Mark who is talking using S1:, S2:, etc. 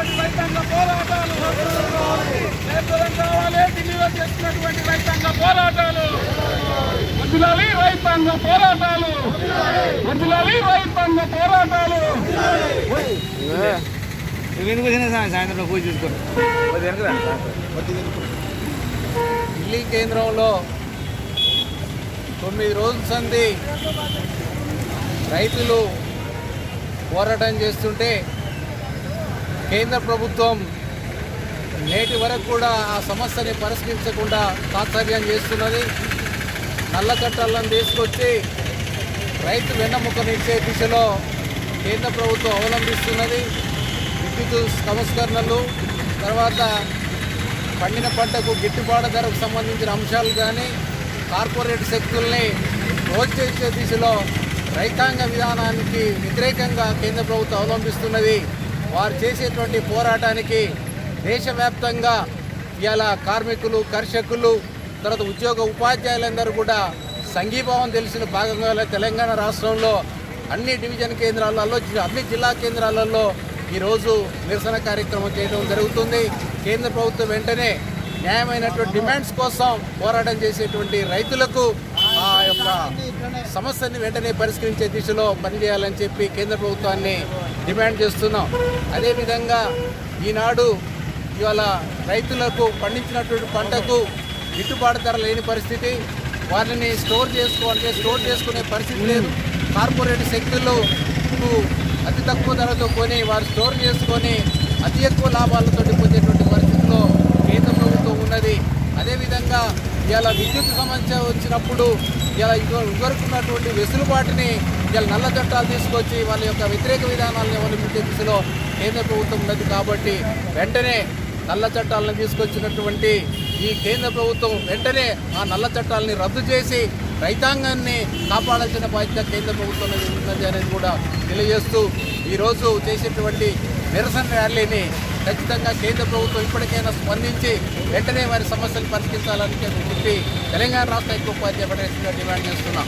S1: చేస్తున్నటువంటి రైతాంగ పోరాటాలు కావాలి. ఢిల్లీలో చేస్తున్నటువంటి రైతాంగ పోరాటాలు వదిలాలి. రైతాంగ పోరాటాలు వదిలాలి. రైతాంగ పోరాటాలు
S2: సాయంత్రం పూజ చూసుకోండి.
S3: ఢిల్లీ కేంద్రంలో 9 రోజుల సంది రైతులు పోరాటం చేస్తుంటే కేంద్ర ప్రభుత్వం నేటి వరకు కూడా ఆ సమస్యని పరిష్కరించకుండా తాత్సర్యం చేస్తున్నది. నల్ల చట్టాలను తీసుకొచ్చి రైతు వెన్నముకనిచ్చే దిశలో కేంద్ర ప్రభుత్వం అవలంబిస్తున్నది. విద్యుత్ సంస్కరణలు, తర్వాత పండిన పంటకు గిట్టుబాటు ధరకు సంబంధించిన అంశాలు కానీ కార్పొరేట్ శక్తుల్ని ప్రోత్సహించే దిశలో రైతాంగ విధానానికి వ్యతిరేకంగా కేంద్ర ప్రభుత్వం అవలంబిస్తున్నది. వారు చేసేటువంటి పోరాటానికి దేశవ్యాప్తంగా ఇలా కార్మికులు, కర్షకులు, తర్వాత ఉద్యోగ ఉపాధ్యాయులందరూ కూడా సంఘీభావం తెలిసిన భాగంగా తెలంగాణ రాష్ట్రంలో అన్ని డివిజన్ కేంద్రాలలో, అన్ని జిల్లా కేంద్రాలలో ఈరోజు నిరసన కార్యక్రమం చేయడం జరుగుతుంది. కేంద్ర ప్రభుత్వం వెంటనే న్యాయమైనటువంటి డిమాండ్స్ కోసం పోరాటం చేసేటువంటి రైతులకు ఆ యొక్క సమస్యని వెంటనే పరిష్కరించే దిశలో పనిచేయాలని చెప్పి కేంద్ర ప్రభుత్వాన్ని డిమాండ్ చేస్తున్నాం. అదేవిధంగా ఈనాడు ఇవాళ రైతులకు పండించినటువంటి పంటకు గిట్టుబాటు ధర లేని పరిస్థితి, వారిని స్టోర్ చేసుకునే పరిస్థితి లేదు. కార్పొరేట్ శక్తులు అతి తక్కువ ధరతో కొని వారు స్టోర్ చేసుకొని అతి ఎక్కువ లాభాలతో పొందేటువంటి పరిస్థితిలో కేంద్ర ప్రభుత్వం ఉన్నది. అదేవిధంగా ఇలా విద్యుత్ సమస్య వచ్చినప్పుడు ఇలా ఇదివరకున్నటువంటి వెసులుబాటుని ఇలా నల్ల చట్టాలు తీసుకొచ్చి వాళ్ళ యొక్క వ్యతిరేక విధానాలను అవలంబించే దిశలో కేంద్ర ప్రభుత్వం ఉన్నది. కాబట్టి వెంటనే నల్ల చట్టాలను తీసుకొచ్చినటువంటి ఈ కేంద్ర ప్రభుత్వం వెంటనే ఆ నల్ల చట్టాలని రద్దు చేసి రైతాంగాన్ని కాపాడాల్సిన బాధ్యత కేంద్ర ప్రభుత్వం ఉన్నది అనేది కూడా తెలియజేస్తూ ఈరోజు చేసేటువంటి నిరసన ర్యాలీని ఖచ్చితంగా కేంద్ర ప్రభుత్వం ఇప్పటికైనా స్పందించి వెంటనే వారి సమస్యలు పరిష్కరించాలని చెప్పి తెలంగాణ రాష్ట్ర ఐక్య ఉపాధ్యాయ ఫెడరేషన్గా డిమాండ్ చేస్తున్నాం.